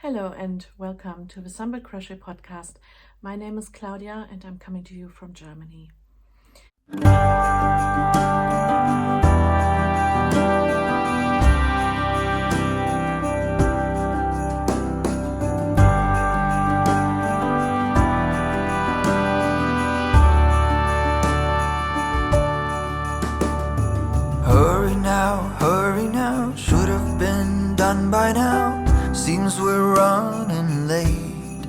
Hello and welcome to the Sunbirdcrochet podcast. My name is Claudia and I'm coming to you from Germany. Hurry now, should have been done by now. Seems we're running late.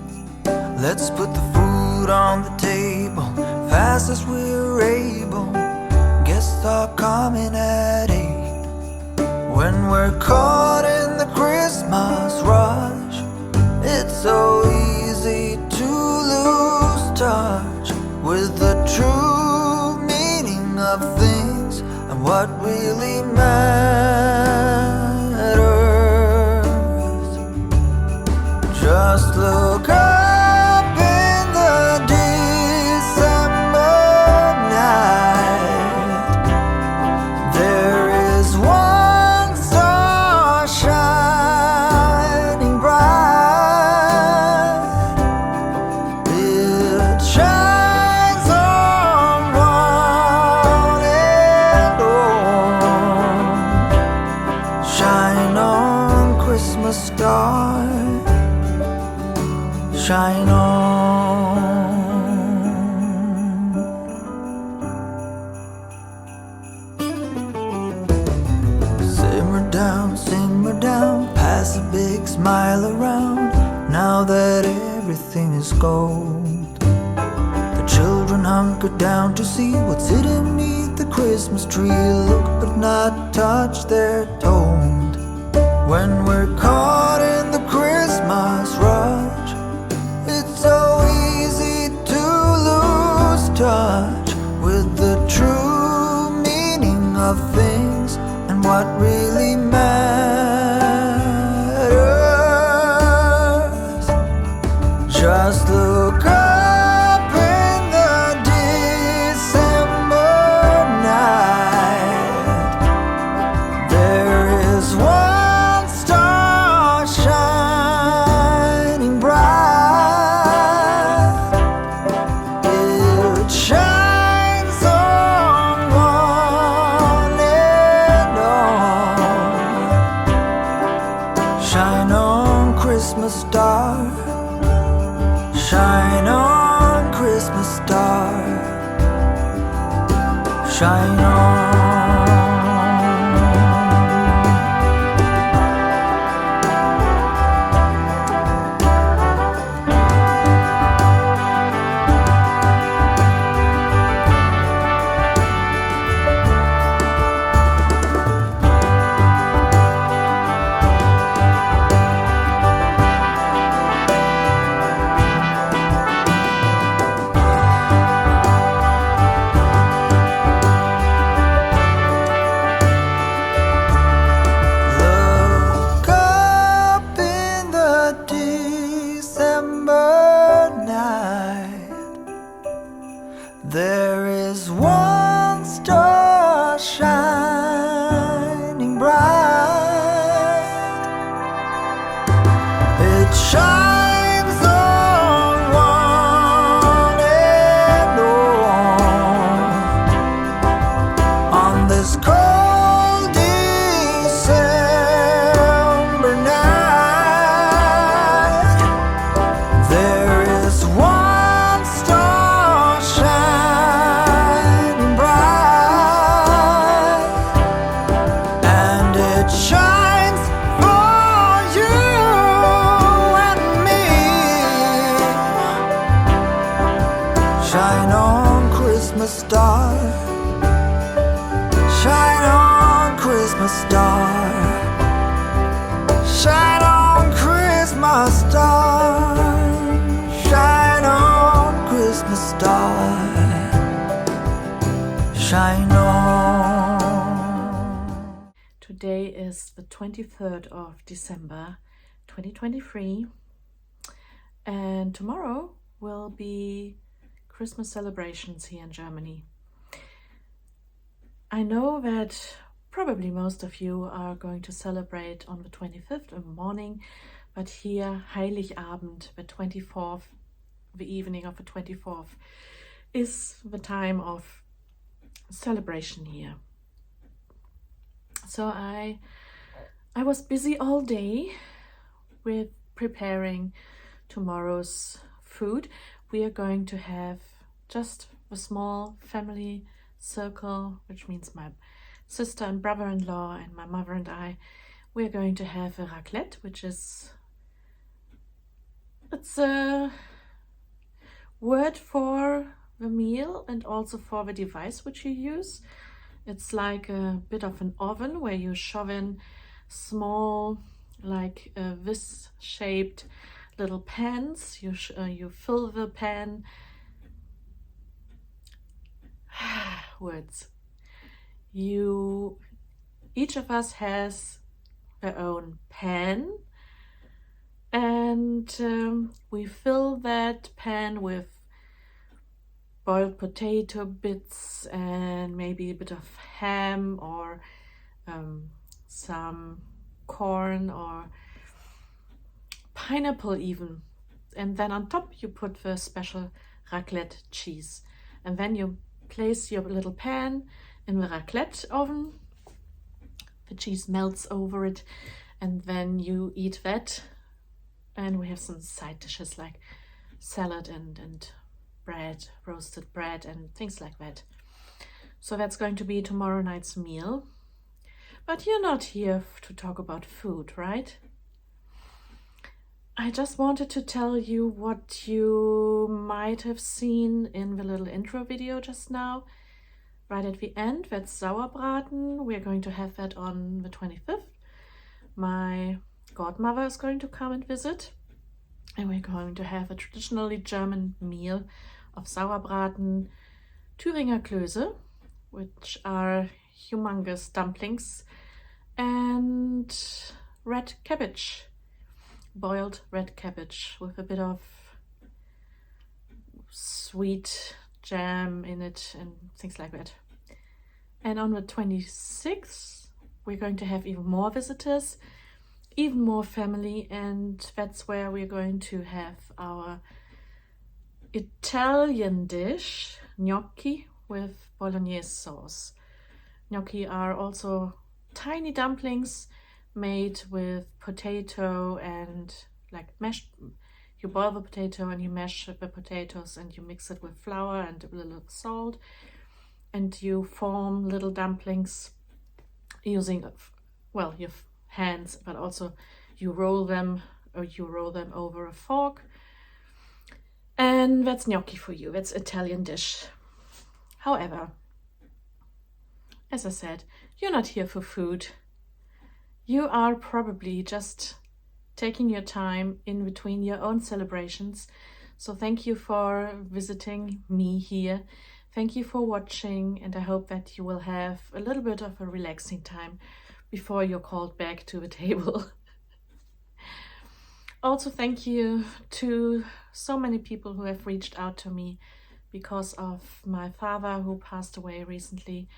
Let's put the food on the table, fast as we're able. Guests are coming at 8. When we're caught in the Christmas rush, it's so easy to lose touch with the true meaning of things and what really matters. Just look up in the December night. There is one star shining bright. It shines on one and all. Shine on, Christmas star. Shine on. Simmer down, pass a big smile around. Now that everything is gold, the children hunker down to see what's hidden beneath the Christmas tree. Look but not touch, they're told. When we're caught in the Christmas rush, it's so easy to lose touch with the true meaning of things and what really matters. Just look up in the December night. There is one star shining bright. It shines on one and all. Shine on, Christmas star. Shine on, Christmas star. Shine on. Look up in the December night. There is one star shining bright. It shines on one and all. On this cold December night, there is one star shining bright, and it shines for you and me. Shine on, Christmas star. Shine on, Christmas star. Shine on, Christmas star. Shine on, Christmas star. Shine on. Today is the 23rd of December 2023 and tomorrow will be Christmas celebrations here in Germany. I know that probably most of you are going to celebrate on the 25th in the morning, but here Heiligabend, the 24th, the evening of the 24th, is the time of celebration here. So I was busy all day with preparing tomorrow's food. We are going to have just a small family circle, which means my sister and brother-in-law and my mother and I. We're going to have a raclette, which is, it's a word for the meal and also for the device which you use. It's like a bit of an oven where you shove in small, like this shaped little pans. You fill the pan. Words. Each of us has their own pan, and we fill that pan with boiled potato bits and maybe a bit of ham or some corn or pineapple even. And then on top you put the special raclette cheese. And then you place your little pan in the raclette oven. The cheese melts over it, and then you eat that. And we have some side dishes like salad and bread, roasted bread and things like that. So that's going to be tomorrow night's meal. But you're not here to talk about food, right? I just wanted to tell you what you might have seen in the little intro video just now. Right at the end, that's Sauerbraten. We're going to have that on the 25th. My godmother is going to come and visit. And we're going to have a traditionally German meal of Sauerbraten, Thüringer Klöße, which are humongous dumplings, and red cabbage, boiled red cabbage with a bit of sweet jam in it and things like that. And on the 26th, we're going to have even more visitors, even more family, and that's where we're going to have our Italian dish, gnocchi with bolognese sauce. Gnocchi are also tiny dumplings made with potato and like mashed. You boil the potato and you mash the potatoes and you mix it with flour and a little salt, and you form little dumplings using, well, your hands, but also you roll them over a fork. And that's gnocchi for you. That's Italian dish. However, as I said, you're not here for food. You are probably just taking your time in between your own celebrations. So thank you for visiting me here. Thank you for watching, and I hope that you will have a little bit of a relaxing time before you're called back to the table. Also, thank you to so many people who have reached out to me because of my father who passed away recently,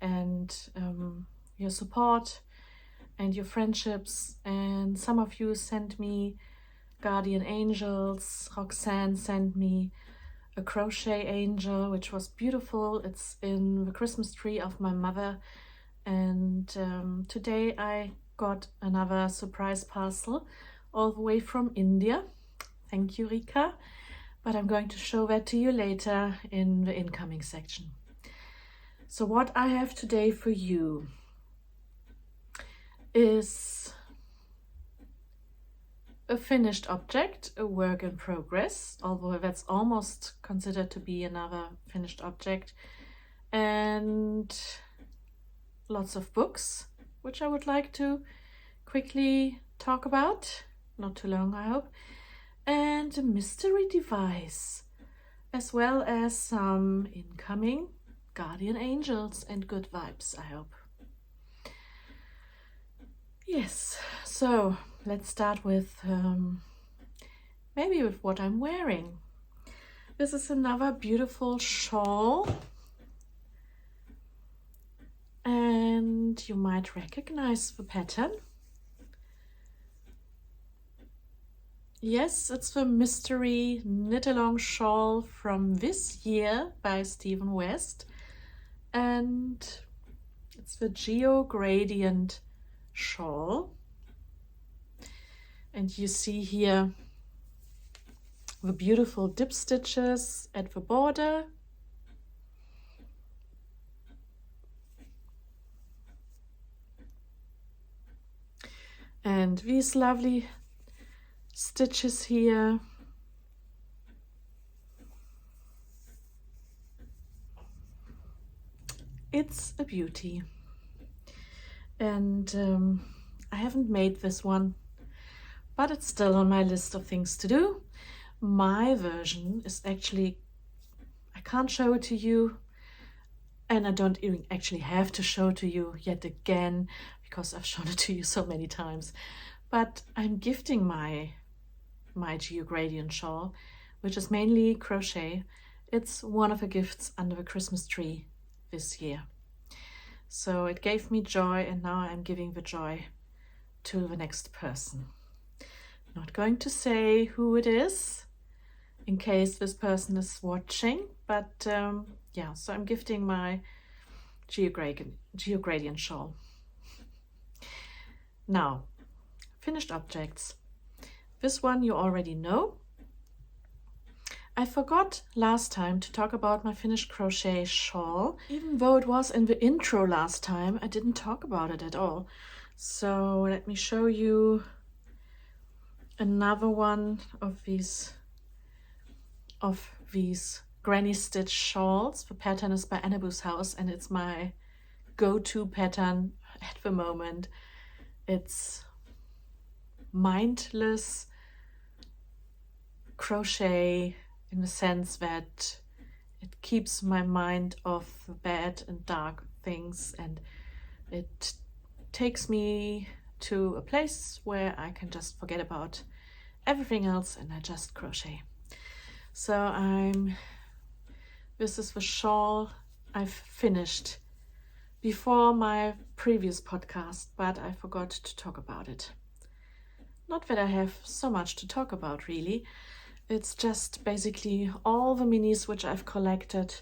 and your support and your friendships. And some of you sent me guardian angels. Roxanne sent me a crochet angel, which was beautiful. It's in the Christmas tree of my mother. And today I got another surprise parcel all the way from India. Thank you, Rika. But I'm going to show that to you later in the incoming section. So what I have today for you is a finished object, a work in progress, although that's almost considered to be another finished object, and lots of books, which I would like to quickly talk about, not too long I hope, and a mystery device, as well as some incoming guardian angels and good vibes, I hope. Yes, so let's start with maybe with what I'm wearing. This is another beautiful shawl, and you might recognize the pattern. Yes, it's the Mystery Knit-Along Shawl from this year by Stephen West. And it's the Geo Gradient shawl. And you see here the beautiful dip stitches at the border. And these lovely stitches here. It's a beauty. And I haven't made this one, but it's still on my list of things to do. My version is actually, I can't show it to you, and I don't even actually have to show it to you yet again because I've shown it to you so many times. But I'm gifting my Geo Gradient shawl, which is mainly crochet. It's one of the gifts under the Christmas tree this year. So it gave me joy, and now I'm giving the joy to the next person. Not going to say who it is in case this person is watching, but yeah, so I'm gifting my Geo Gradient shawl. Now, finished objects. This one you already know. I forgot last time to talk about my finished crochet shawl. Even though it was in the intro last time, I didn't talk about it at all. So let me show you another one of these granny stitch shawls. The pattern is by Annabu's House, and it's my go-to pattern at the moment. It's mindless crochet in the sense that it keeps my mind off bad and dark things, and it takes me to a place where I can just forget about everything else and I just crochet. So this is the shawl I've finished before my previous podcast, but I forgot to talk about it. Not that I have so much to talk about really. It's just basically all the minis which I've collected,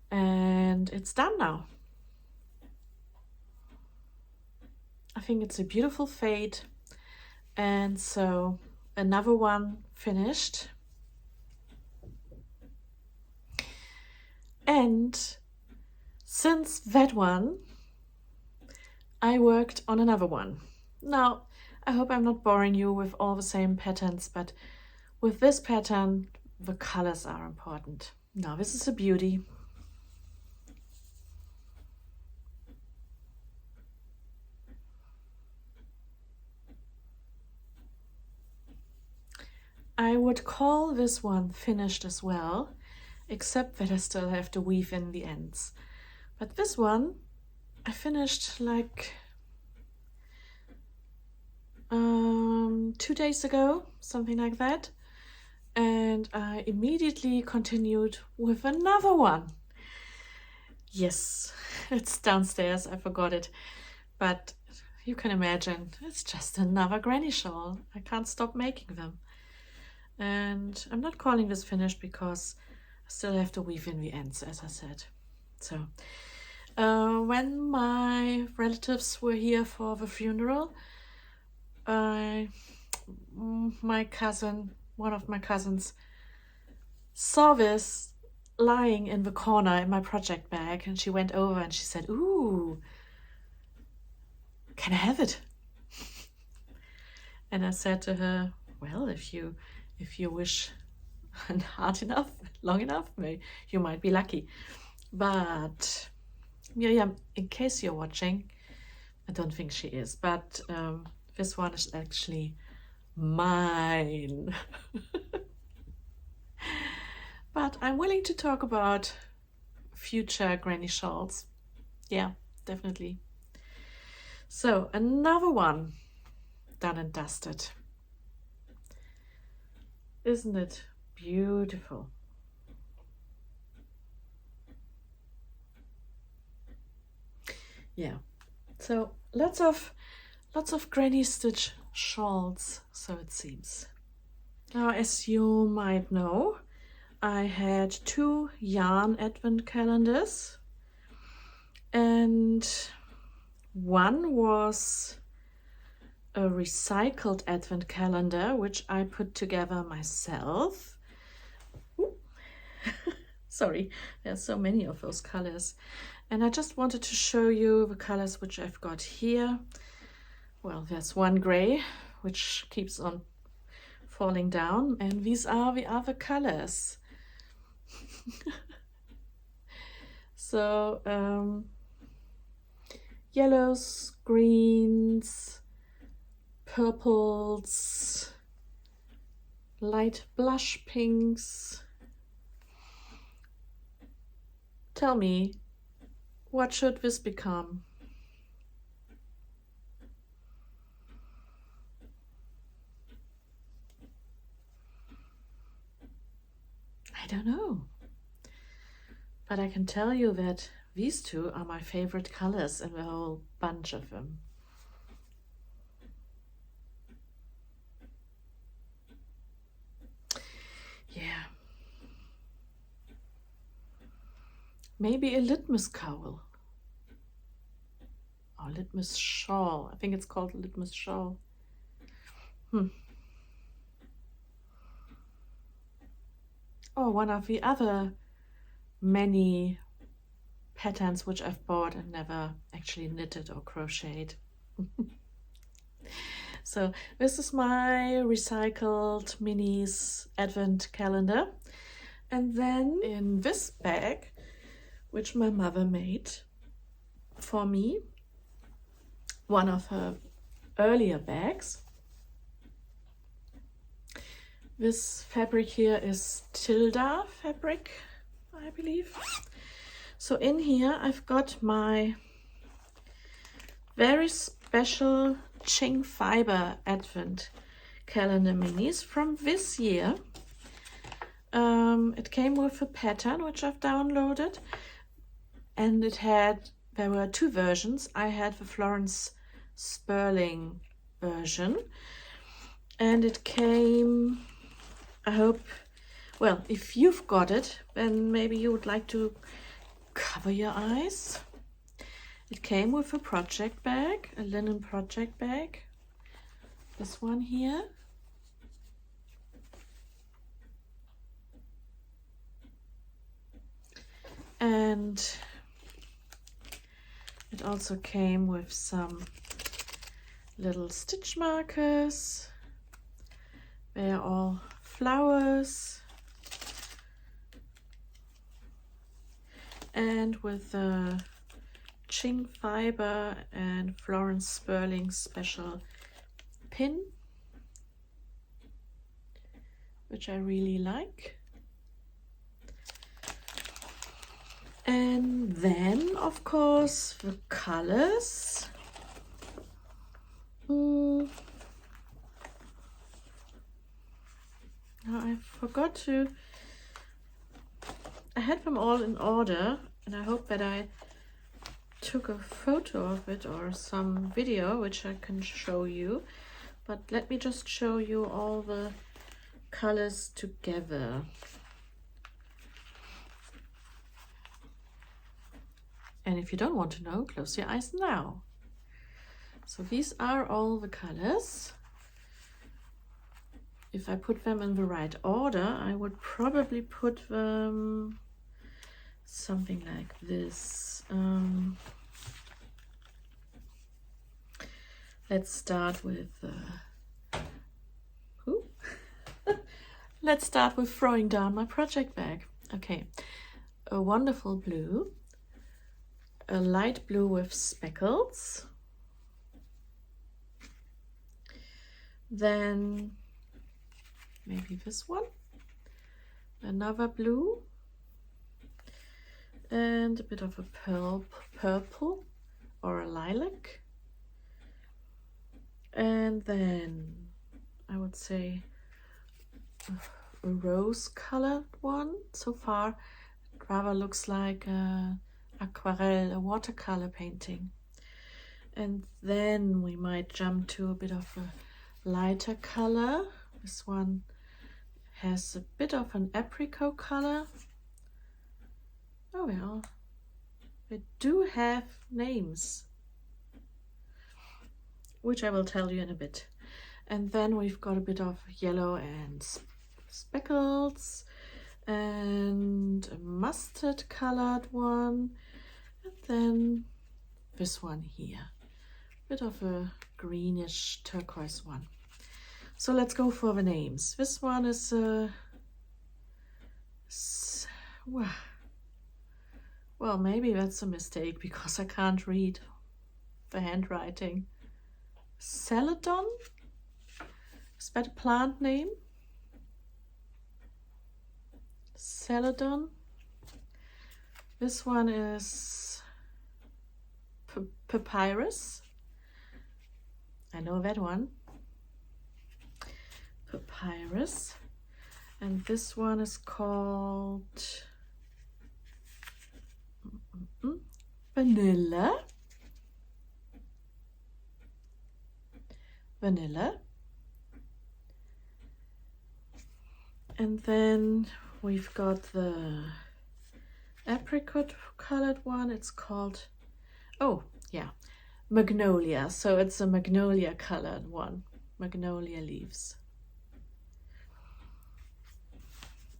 and it's done now. I think it's a beautiful fade, and so another one finished. And since that one, I worked on another one. Now, I hope I'm not boring you with all the same patterns, but with this pattern, the colors are important. Now, this is a beauty. I would call this one finished as well, except that I still have to weave in the ends. But this one, I finished like 2 days ago, something like that. And I immediately continued with another one. Yes, it's downstairs, I forgot it. But you can imagine, it's just another granny shawl. I can't stop making them. And I'm not calling this finished because I still have to weave in the ends, as I said. So when my relatives were here for the funeral, one of my cousins saw this lying in the corner in my project bag, and she went over and she said, "Ooh, can I have it?" And I said to her, "Well, if you wish hard enough, long enough, you might be lucky." But Miriam, in case you're watching, I don't think she is, but this one is actually mine. But I'm willing to talk about future granny shawls. Yeah, definitely. So another one done and dusted. Isn't it beautiful? Yeah, so lots of granny stitch shawls, so it seems. Now, as you might know, I had 2 yarn advent calendars, and one was a recycled advent calendar, which I put together myself. Sorry, there's so many of those colors. And I just wanted to show you the colors which I've got here. Well, there's one gray, which keeps on falling down, and these are the other colors. So yellows, greens, purples, light blush pinks. Tell me, what should this become? I don't know. But I can tell you that these 2 are my favorite colors in the whole bunch of them. Yeah. Maybe a litmus cowl. Or litmus shawl. I think it's called litmus shawl. Or one of the other many patterns which I've bought and never actually knitted or crocheted. So this is my recycled minis advent calendar. And then in this bag, which my mother made for me, one of her earlier bags. This fabric here is Tilda fabric, I believe. So in here I've got my very special Ching Fiber Advent Calendar Minis from this year. It came with a pattern which I've downloaded, and there were 2 versions. I had the Florence Sperling version, and it came, I hope, well, if you've got it, then maybe you would like to cover your eyes. It came with a project bag, a linen project bag. This one here. And it also came with some little stitch markers. They are all flowers. And with a Ching Fiber and Florence Sperling special pin, which I really like. And then, of course, the colors. Now I forgot to, I had them all in order, and I hope that I took a photo of it or some video which I can show you. But let me just show you all the colors together. And if you don't want to know, close your eyes now. So these are all the colors. If I put them in the right order, I would probably put them something like this. Let's start with let's start with throwing down my project bag. Okay, a wonderful blue, a light blue with speckles, then maybe this one, another blue, and a bit of a purple or a lilac, and then I would say a rose colored one. So far it rather looks like a aquarelle, a watercolor painting. And then we might jump to a bit of a lighter color. This one has a bit of an apricot color. Oh well, they do have names, which I will tell you in a bit. And then we've got a bit of yellow and speckles and a mustard colored one, and then this one here, bit of a greenish turquoise one. So let's go for the names. This one is well, maybe that's a mistake because I can't read the handwriting. Celadon? Is that a plant name? Celadon. This one is papyrus. I know that one. Papyrus. And this one is called vanilla. Vanilla. And then we've got the apricot colored one. It's called, oh yeah, magnolia. So it's a magnolia colored one, magnolia leaves.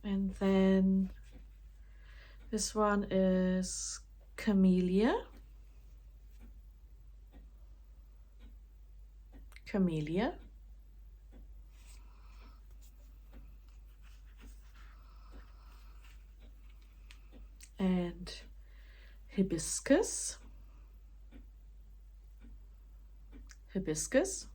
And then this one is camellia. Camellia. And hibiscus. Hibiscus.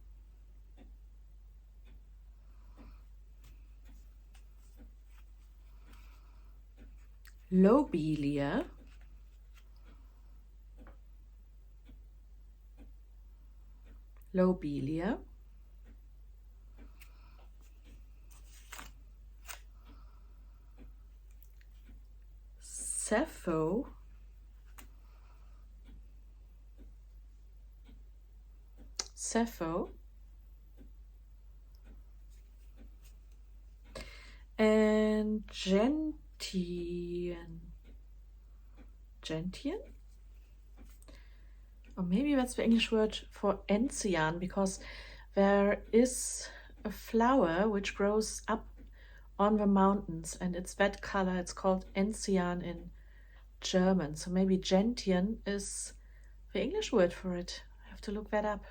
Lobelia. Lobelia. Sappho. Sappho. And gentian. Gentian? Or maybe that's the English word for enzian, because there is a flower which grows up on the mountains and it's that color. It's called enzian in German. So maybe gentian is the English word for it. I have to look that up.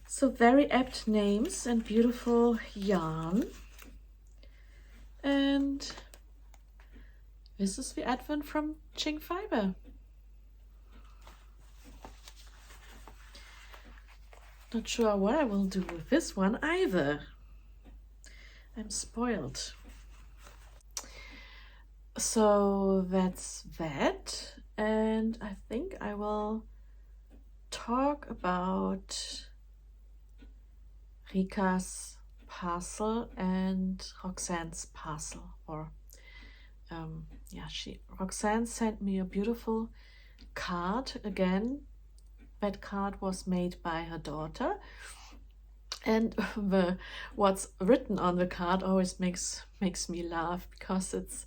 So very apt names and beautiful yarn. And this is the advent from Ching Fiber. Not sure what I will do with this one either. I'm spoiled. So that's that. And I think I will talk about Rika's parcel and Roxanne's parcel. Or Roxanne sent me a beautiful card again. That card was made by her daughter, and what's written on the card always makes me laugh, because it's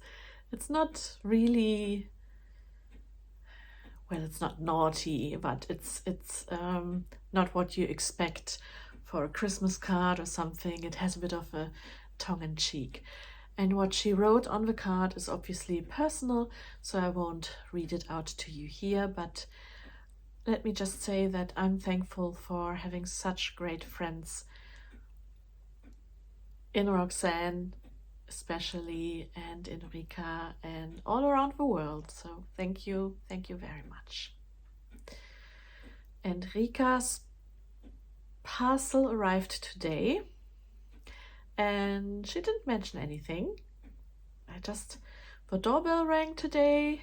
not really, well, it's not naughty, but it's not what you expect for a Christmas card or something. It has a bit of a tongue-in-cheek. And what she wrote on the card is obviously personal, so I won't read it out to you here, but let me just say that I'm thankful for having such great friends in Roxanne especially, and in Rika, and all around the world. So thank you very much. And Rika's parcel arrived today, and she didn't mention anything. The doorbell rang today.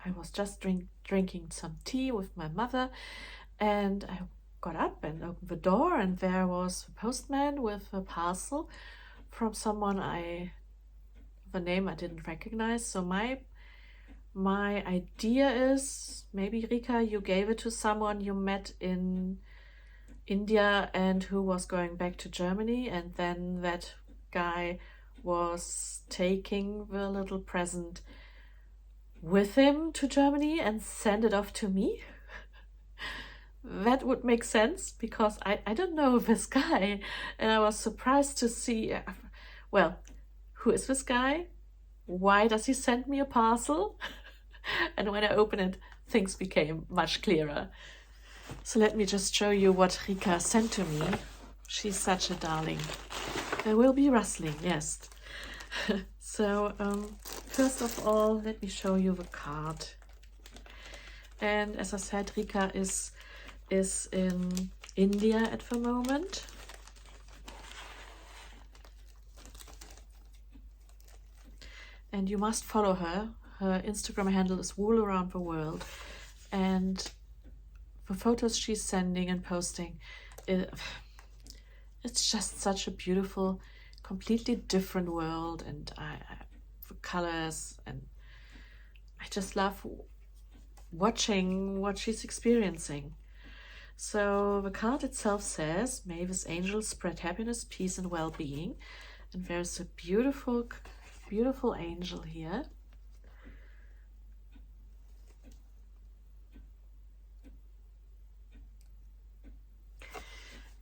I was just drinking some tea with my mother, and I got up and opened the door, and there was the postman with a parcel from someone the name I didn't recognize. So my idea is, maybe Rika, you gave it to someone you met in India and who was going back to Germany, and then that guy was taking the little present with him to Germany and send it off to me. That would make sense because I don't know this guy, and I was surprised to see, well, who is this guy? Why does he send me a parcel? And when I open it, things became much clearer. So let me just show you what Rika sent to me. She's such a darling. There will be rustling, yes. So first of all, let me show you the card. And as I said, Rika is in India at the moment. And you must follow her. Her Instagram handle is Wool Around the World. And the photos she's sending and posting, it's just such a beautiful, completely different world. And the colors, and I just love watching what she's experiencing. So the card itself says, "May this angel spread happiness, peace, and well-being." And there's a beautiful, beautiful angel here.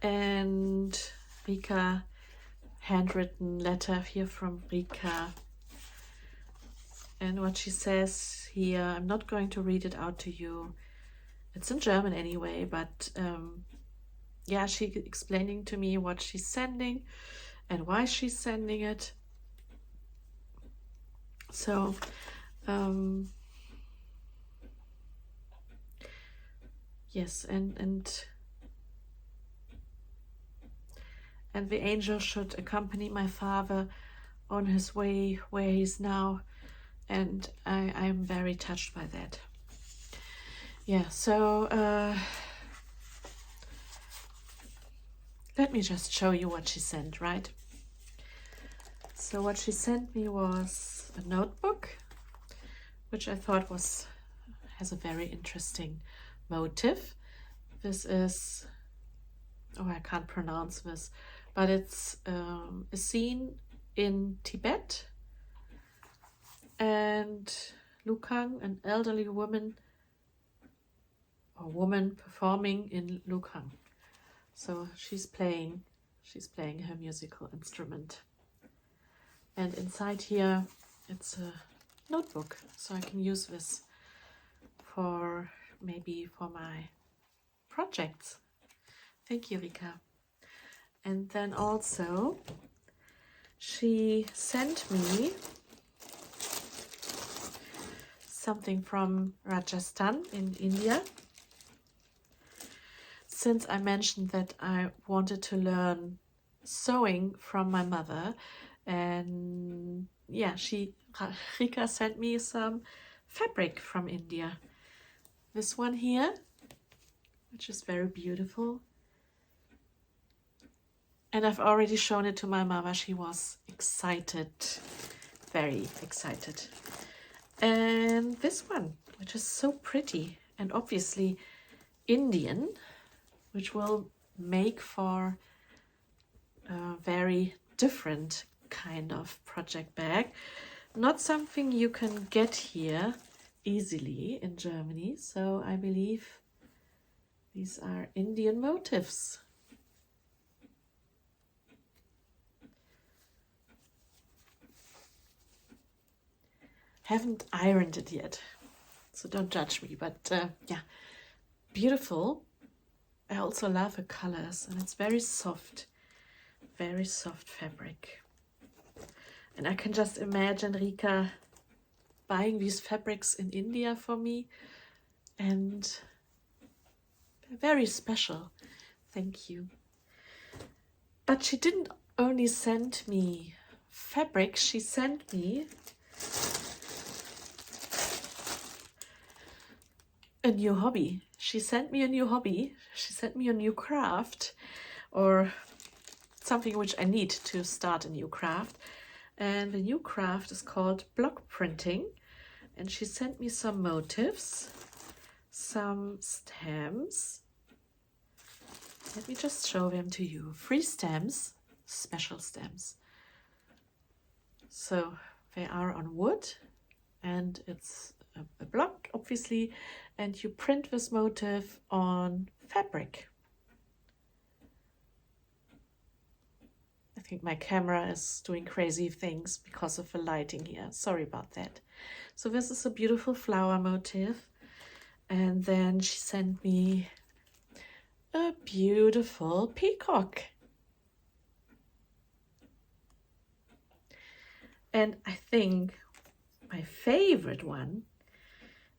And Rika, handwritten letter here from Rika. And what she says here, I'm not going to read it out to you. It's in German anyway, but yeah, she's explaining to me what she's sending and why she's sending it. So yes, and the angel should accompany my father on his way where he's now, and I'm very touched by that. Yeah, so let me just show you what she sent, right? So what she sent me was a notebook, which I thought has a very interesting motif. This is, oh, I can't pronounce this, but it's a scene in Tibet, and Lukang, an elderly woman performing in Lukang. So she's playing her musical instrument. And inside here, it's a notebook, so I can use this for my projects. Thank you, Rika. And then also, she sent me something from Rajasthan in India. Since I mentioned that I wanted to learn sewing from my mother, and yeah, Rika sent me some fabric from India. This one here, which is very beautiful. And I've already shown it to my mama. She was excited, very excited. And this one, which is so pretty and obviously Indian, which will make for a very different kind of project bag. Not something you can get here easily in Germany. So I believe these are Indian motifs. Haven't ironed it yet, so don't judge me, but yeah, beautiful. I also love the colors, and it's very soft fabric. And I can just imagine Rika buying these fabrics in India for me, and very special. Thank you. But she didn't only send me fabric, she sent me a new hobby. She sent me a new hobby. She sent me a new craft, or something which I need to start a new craft. And the new craft is called block printing. And she sent me some motifs, some stamps. Let me just show them to you. 3 stamps, special stamps. So they are on wood, and it's a block, obviously, and you print this motif on fabric. I think my camera is doing crazy things because of the lighting here. Sorry about that. So this is a beautiful flower motif. And then she sent me a beautiful peacock. And I think my favorite one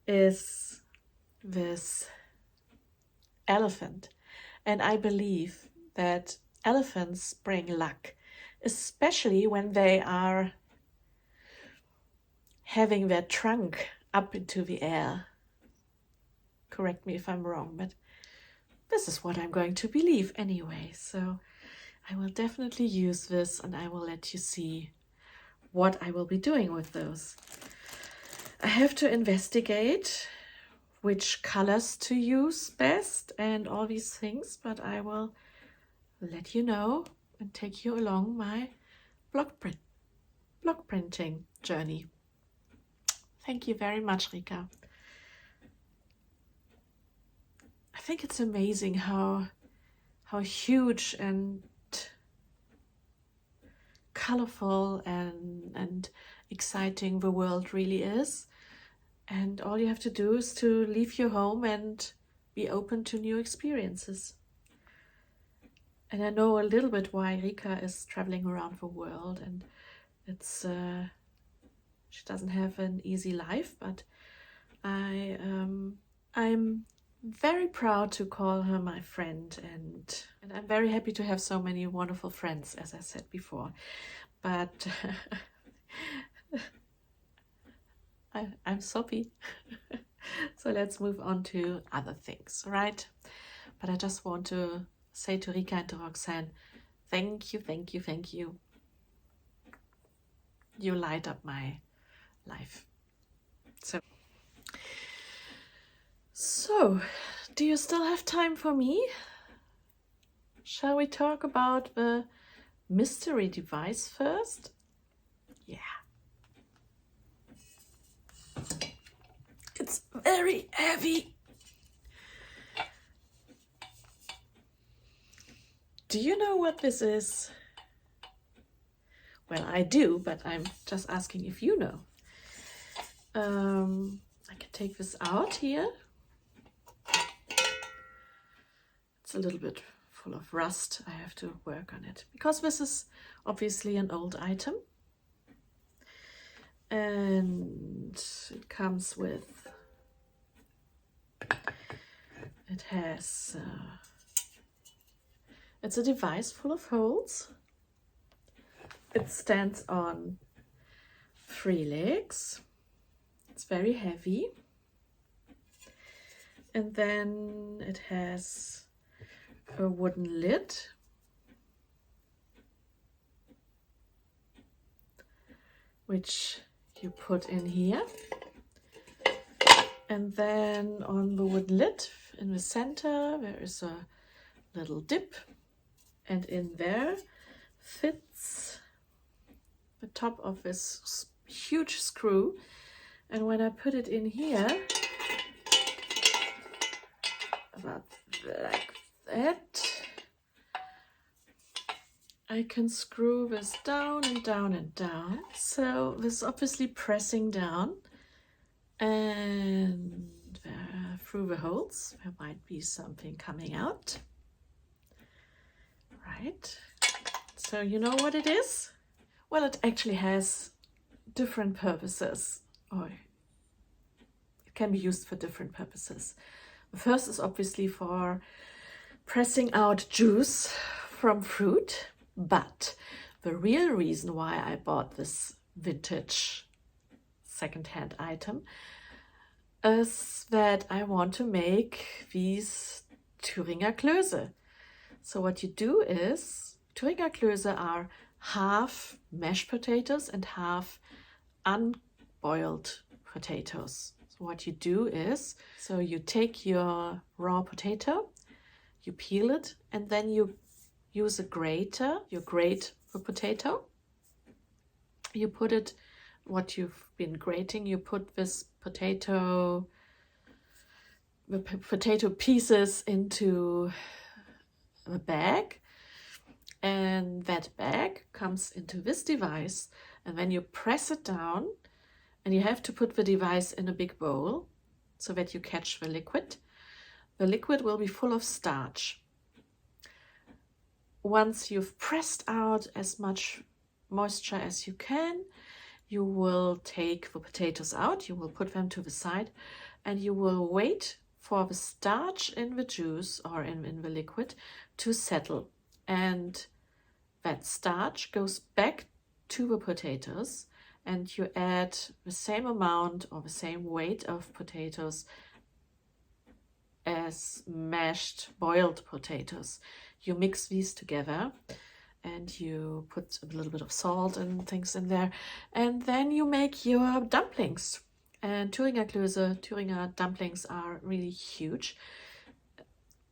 is this elephant. And I believe that elephants bring luck, especially when they are having their trunk up into the air. Correct me if I'm wrong, but this is what I'm going to believe anyway. So I will definitely use this, and I will let you see what I will be doing with those. I have to investigate which colors to use best and all these things, but I will let you know and take you along my block printing journey. Thank you very much, Rika. I think it's amazing how huge and colorful and exciting the world really is. And all you have to do is to leave your home and be open to new experiences. And I know a little bit why Rika is traveling around the world, and it's she doesn't have an easy life, but I'm very proud to call her my friend, and I'm very happy to have so many wonderful friends, as I said before. But I'm soppy. So let's move on to other things, right? But I just want to say to Rika and to Roxanne, thank you, thank you, thank you. You light up my life. So, do you still have time for me? Shall we talk about the mystery device first? Yeah. It's very heavy. Do you know what this is? Well, I do, but I'm just asking if you know. I can take this out here. It's a little bit full of rust. I have to work on it because this is obviously an old item. And it comes with, it has, it's a device full of holes. It stands on 3 legs. It's very heavy. And then it has a wooden lid. Which you put in here. And then on the wooden lid in the center there is a little dip, and in there fits the top of this huge screw. And when I put it in here, about like that, I can screw this down and down and down. So this is obviously pressing down, and through the holes there might be something coming out. Right, so you know what it is? Well, it actually has different purposes, or it can be used for different purposes. The first is obviously for pressing out juice from fruit, but the real reason why I bought this vintage second-hand item is that I want to make these Thüringer Klöße. So what you do is, Thüringer Klöße are half mashed potatoes and half unboiled potatoes. So what you do is, so you take your raw potato, you peel it, and then you use a grater, you grate the potato, You put it, what you've been grating, you put this potato pieces into a bag, and that bag comes into this device, and then you press it down, and you have to put the device in a big bowl so that you catch the liquid. The liquid will be full of starch. Once you've pressed out as much moisture as you can, you will take the potatoes out, you will put them to the side, and you will wait for the starch in the juice or in the liquid to settle. And that starch goes back to the potatoes, and you add the same amount or the same weight of potatoes as mashed boiled potatoes. You mix these together, and you put a little bit of salt and things in there, and then you make your dumplings. And Thüringer dumplings are really huge.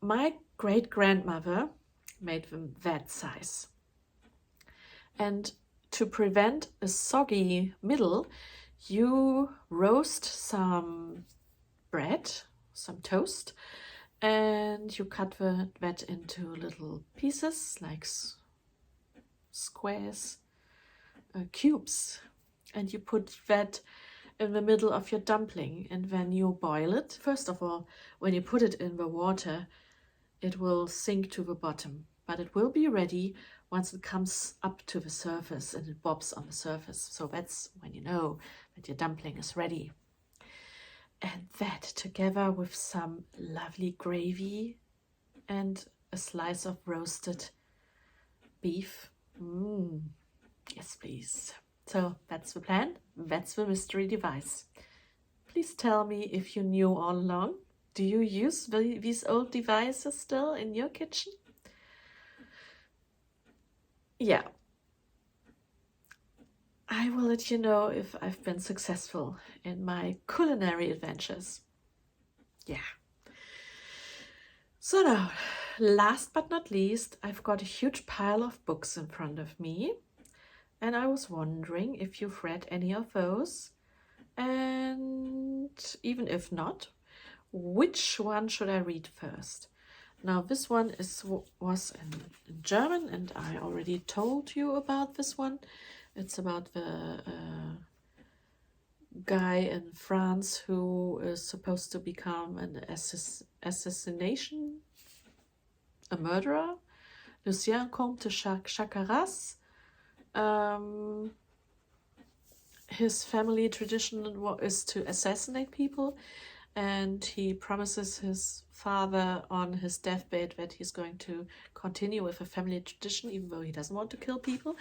My great-grandmother made them that size. And to prevent a soggy middle, you roast some bread, some toast, and you cut that into little pieces, like squares, cubes, and you put that in the middle of your dumpling. And then you boil it. First of all, when you put it in the water, it will sink to the bottom, but it will be ready once it comes up to the surface and it bobs on the surface. So that's when you know that your dumpling is ready. And that, together with some lovely gravy and a slice of roasted beef. Yes, please. So that's the plan. That's the mystery device. Please tell me if you knew all along. Do you use these old devices still in your kitchen? Yeah. I will let you know if I've been successful in my culinary adventures. Yeah. So now, last but not least, I've got a huge pile of books in front of me, and I was wondering if you've read any of those, and even if not, which one should I read first? Now, this one was in German, and I already told you about this one. It's about the guy in France who is supposed to become an a murderer. Lucien Comte de Chaccaras. His family tradition is to assassinate people, and he promises his father on his deathbed that he's going to continue with a family tradition, even though he doesn't want to kill people.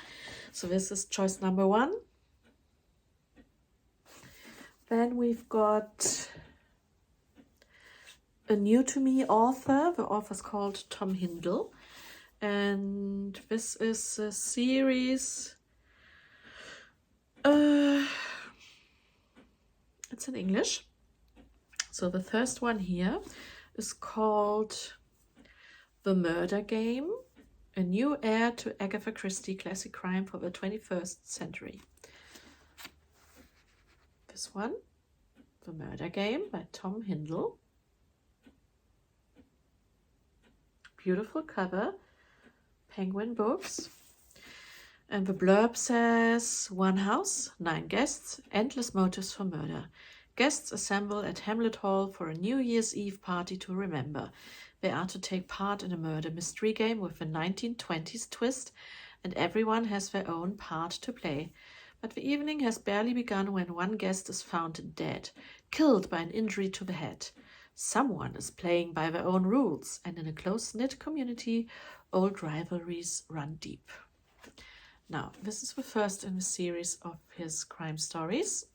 So this is choice number one. Then we've got a new to me author. The author's called Tom Hindle, and this is a series. It's in English. So the first one here is called The Murder Game, a new heir to Agatha Christie classic crime for the 21st century. This one, The Murder Game by Tom Hindle. Beautiful cover, Penguin Books. And the blurb says, 1 house, 9 guests, endless motives for murder. Guests assemble at Hamlet Hall for a New Year's Eve party to remember. They are to take part in a murder mystery game with a 1920s twist, and everyone has their own part to play. But the evening has barely begun when one guest is found dead, killed by an injury to the head. Someone is playing by their own rules, and in a close-knit community, old rivalries run deep. Now, this is the first in a series of his crime stories.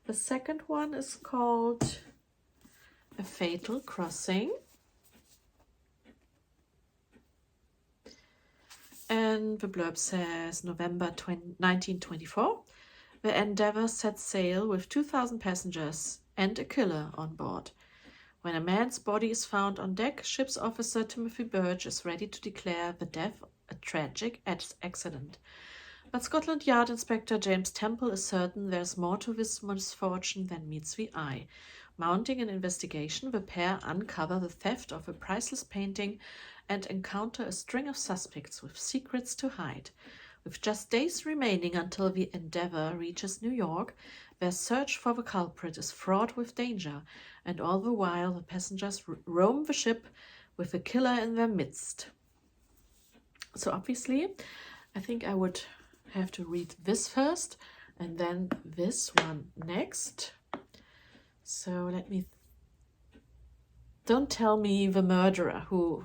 The second one is called A Fatal Crossing. And the blurb says, November 1924, the Endeavour sets sail with 2,000 passengers and a killer on board. When a man's body is found on deck, ship's officer Timothy Birch is ready to declare the death a tragic accident. But Scotland Yard Inspector James Temple is certain there's more to this misfortune than meets the eye. Mounting an investigation, the pair uncover the theft of a priceless painting and encounter a string of suspects with secrets to hide. With just days remaining until the Endeavour reaches New York, their search for the culprit is fraught with danger, and all the while the passengers roam the ship with the killer in their midst. So obviously, I think I would have to read this first and then this one next. So let me... Don't tell me the murderer who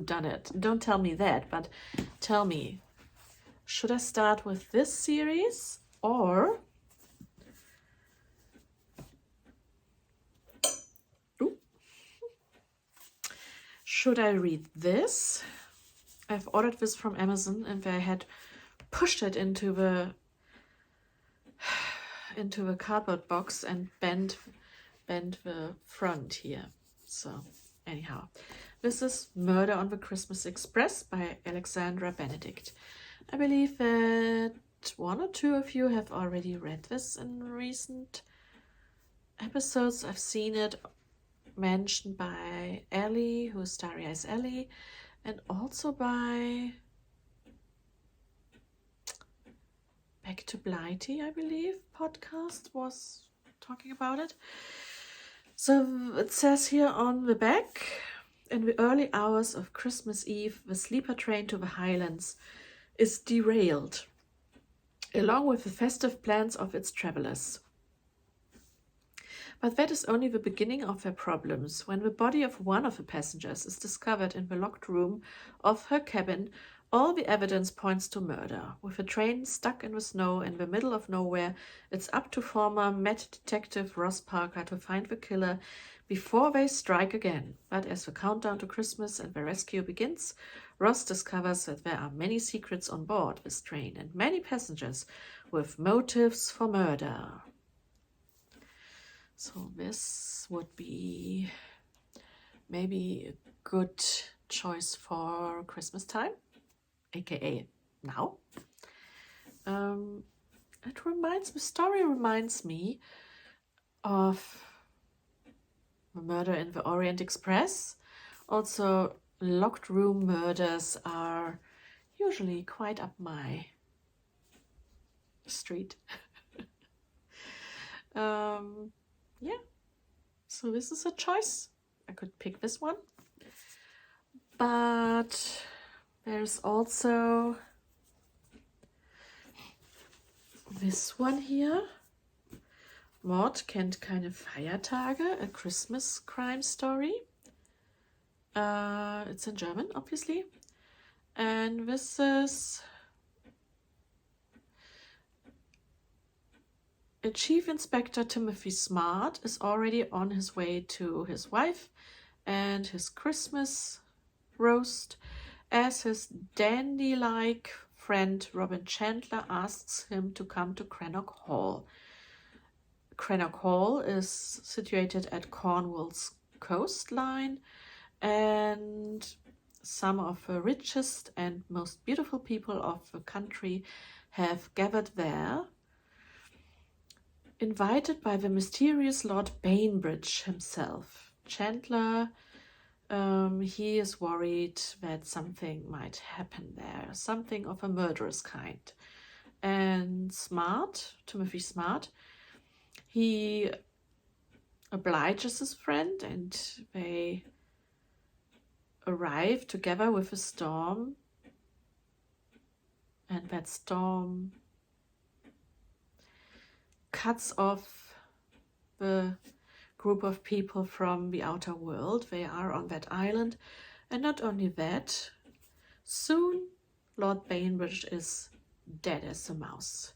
done it. Don't tell me that, but tell me, should I start with this series or... should I read this? I've ordered this from Amazon and they had pushed it into the cardboard box and bent the front here. So anyhow, this is Murder on the Christmas Express by Alexandra Benedict. I believe that one or two of you have already read this in recent episodes. I've seen it mentioned by Ellie, who's Starry Eyes Ellie, and also by Back to Blighty, I believe, podcast was talking about it. So it says here on the back, in the early hours of Christmas Eve, the sleeper train to the Highlands is derailed, along with the festive plans of its travelers. But that is only the beginning of their problems. When the body of one of the passengers is discovered in the locked room of her cabin, all the evidence points to murder. With the train stuck in the snow in the middle of nowhere, it's up to former Met Detective Ross Parker to find the killer before they strike again. But as the countdown to Christmas and the rescue begins, Ross discovers that there are many secrets on board this train and many passengers with motives for murder. So this would be maybe a good choice for Christmas time, aka now. The story reminds me of the Murder in the Orient Express. Also, locked room murders are usually quite up my street. Yeah, so this is a choice. I could pick this one. But there's also this one here. Mord kennt keine Feiertage, a Christmas crime story. It's in German, obviously. And this is Chief Inspector Timothy Smart is already on his way to his wife and his Christmas roast as his dandy-like friend Robin Chandler asks him to come to Crannock Hall. Crannock Hall is situated at Cornwall's coastline, and some of the richest and most beautiful people of the country have gathered there, invited by the mysterious Lord Bainbridge himself. Chandler, he is worried that something might happen there, something of a murderous kind. And Smart, Timothy Smart, he obliges his friend and they arrive together with a storm. And that storm cuts off the group of people from the outer world. They are on that island. And not only that, soon Lord Bainbridge is dead as a mouse.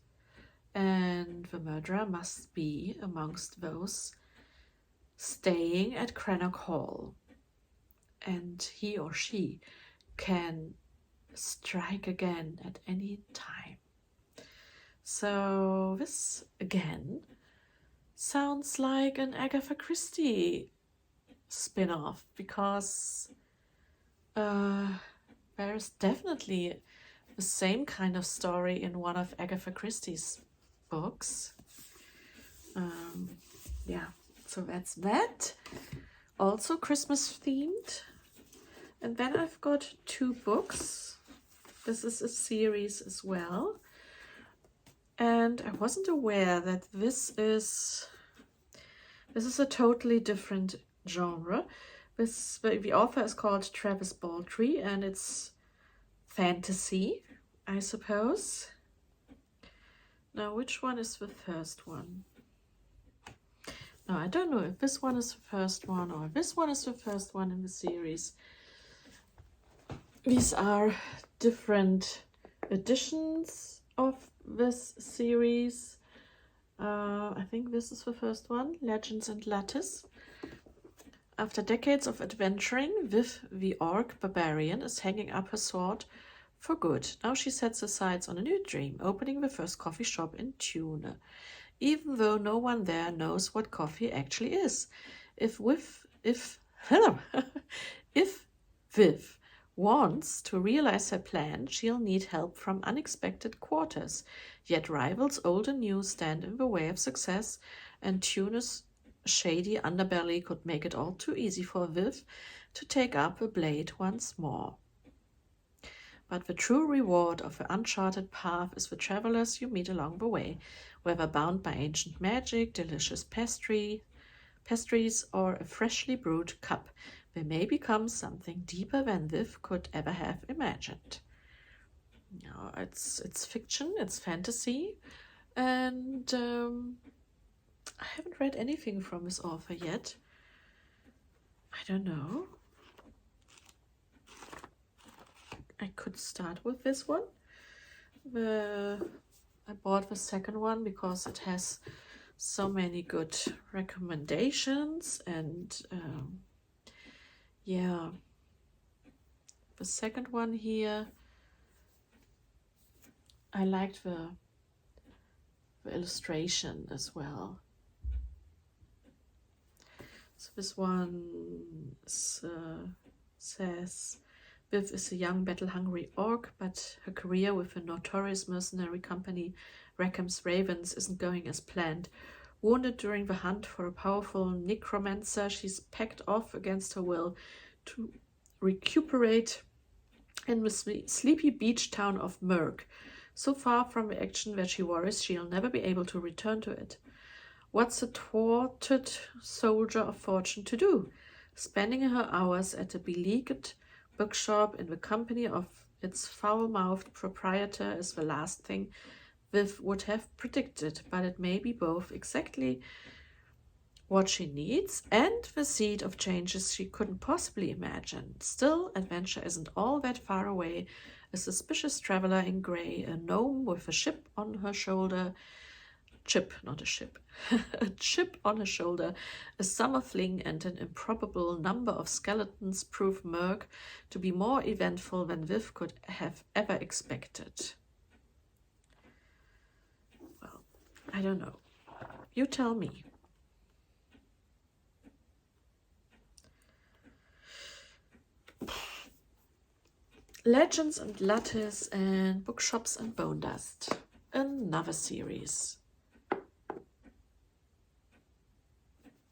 And the murderer must be amongst those staying at Crannock Hall. And he or she can strike again at any time. So this, again, sounds like an Agatha Christie spin-off, because there's definitely a the same kind of story in one of Agatha Christie's books. Yeah, so that's that. Also Christmas themed. And then I've got 2 books. This is a series as well. And I wasn't aware that this is a totally different genre. The author is called Travis Baldry, and it's fantasy, I suppose. Now, which one is the first one? No, I don't know if this one is the first one or this one is the first one in the series. These are different editions of this series. I think this is the first one, Legends and Lattice. After decades of adventuring, Viv the Orc Barbarian is hanging up her sword for good. Now she sets her sights on a new dream, opening the first coffee shop in Tune, even though no one there knows what coffee actually is. If Viv wants to realize her plan, she'll need help from unexpected quarters. Yet rivals old and new stand in the way of success, and Tune's shady underbelly could make it all too easy for Viv to take up a blade once more. But the true reward of the uncharted path is the travelers you meet along the way, whether bound by ancient magic, delicious pastries, or a freshly brewed cup. They may become something deeper than Viv could ever have imagined. Now, it's fiction, it's fantasy, and I haven't read anything from this author yet. I don't know. I could start with this one. I bought the second one because it has so many good recommendations, and yeah, the second one here, I liked the illustration as well. So this one says, Viv is a young battle-hungry orc, but her career with the notorious mercenary company Rackham's Ravens isn't going as planned. Wounded during the hunt for a powerful necromancer, she's packed off against her will to recuperate in the sleepy beach town of Merk. So far from the action that she worries she'll never be able to return to it. What's a thwarted soldier of fortune to do? Spending her hours at a beleaguered bookshop in the company of its foul-mouthed proprietor is the last thing Viv would have predicted, but it may be both exactly what she needs and the seed of changes she couldn't possibly imagine. Still, adventure isn't all that far away. A suspicious traveler in grey, a gnome with a chip on her shoulder, a chip on her shoulder, a summer fling, and an improbable number of skeletons prove Merk to be more eventful than Viv could have ever expected. Well, I don't know. You tell me. Legends and Lattice and Bookshops and Bone Dust. Another series.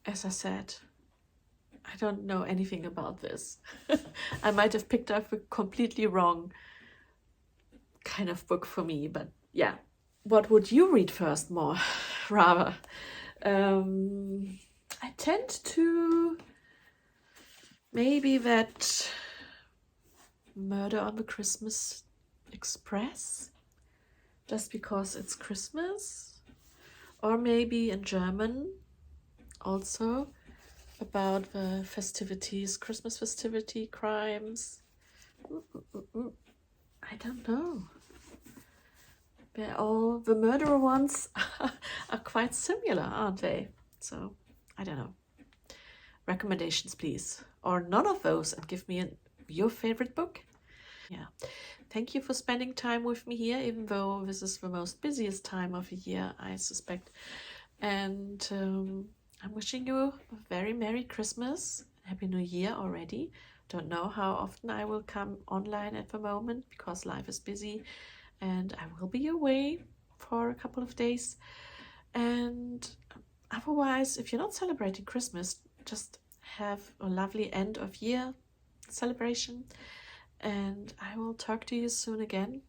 As I said, I don't know anything about this. I might have picked up a completely wrong kind of book for me, but yeah. What would you read first more, rather? I tend to maybe that Murder on the Christmas Express, just because it's Christmas, or maybe in German also about the festivities, Christmas festivity crimes. I don't know. They're all, the murderer ones are quite similar, aren't they? So I don't know. Recommendations, please, or none of those, and give me your favorite book. Yeah, thank you for spending time with me here, even though this is the most busiest time of the year, I suspect. And I'm wishing you a very Merry Christmas, Happy New Year already, don't know how often I will come online at the moment because life is busy and I will be away for a couple of days. And otherwise, if you're not celebrating Christmas, just have a lovely end of year celebration. And I will talk to you soon again.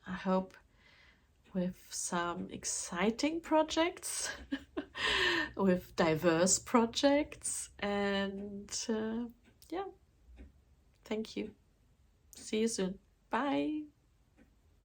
I hope with some exciting projects, with diverse projects, and yeah, thank you. See you soon. Bye.